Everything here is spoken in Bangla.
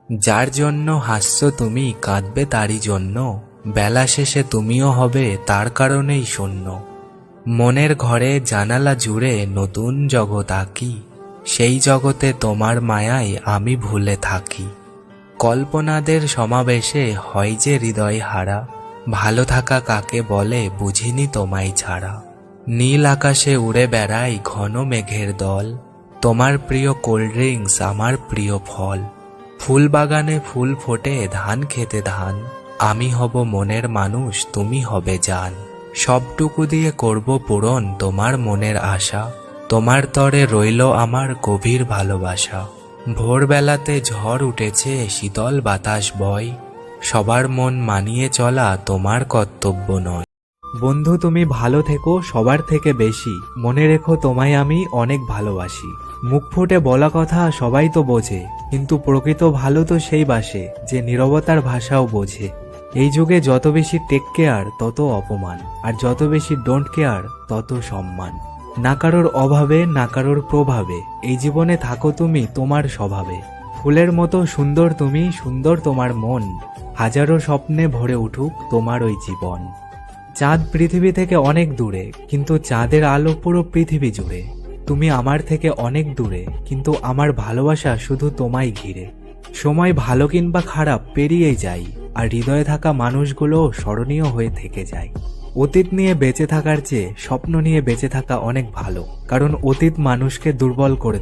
যার জন্য হাসছো তুমি কাঁদবে তারই জন্য, বেলা শেষে তুমিও হবে তার কারণেই শূন্য। মনের ঘরে জানালা জুড়ে নতুন জগৎ আঁকি, সেই জগতে তোমার মায়ায় আমি ভুলে থাকি। কল্পনাদের সমাবেশে হয় যে হৃদয় হারা, ভালো থাকা কাকে বলে বুঝিনি তোমায় ছাড়া। নীল আকাশে উড়ে বেড়াই ঘন মেঘের দল, তোমার প্রিয় কোল্ড ড্রিঙ্কস আমার প্রিয় ফল। ফুল বাগানে ফুল ফোটে ধান খেতে ধান, আমি হব মনের মানুষ তুমি হবে জান। সবটুকু দিয়ে করব পূরণ তোমার মনের আশা, তোমার তরে রইল আমার গভীর ভালোবাসা। ভোরবেলাতে ঝড় উঠেছে শীতল বাতাস বয়, সবার মন মানিয়ে চলা তোমার কর্তব্য নয়। বন্ধু তুমি ভালো থেকো সবার থেকে বেশি, মনে রেখো তোমায় আমি অনেক ভালোবাসি। মুখ ফুটে বলা কথা সবাই তো বোঝে, কিন্তু প্রকৃত ভালো তো সেই বাসে যে নীরবতার ভাষাও বোঝে। এই যুগে যত বেশি টেক কেয়ার তত অপমান, আর যত বেশি ডোন্ট কেয়ার তত সম্মান। না কারোর অভাবে না কারোর প্রভাবে এই জীবনে থাকো তুমি তোমার স্বভাবে। ফুলের মতো সুন্দর তুমি, সুন্দর তোমার মন, হাজারো স্বপ্নে ভরে উঠুক তোমার ওই জীবন। চাঁদ পৃথিবী থেকে অনেক দূরে, কিন্তু চাঁদের আলো পুরো পৃথিবী জুড়ে। তুমি আমার থেকে অনেক দূরে, কিন্তু আমার ভালোবাসা শুধু তোমায় ঘিরে। সময় ভালো কিংবা খারাপ পেরিয়েই যায়, আর হৃদয়ে থাকা মানুষগুলো স্মরণীয় হয়ে থেকে যায়। অতীত নিয়ে বেঁচে থাকার চেয়ে স্বপ্ন নিয়ে বেঁচে থাকা অনেক ভালো, কারণ অতীত মানুষকে দুর্বল করে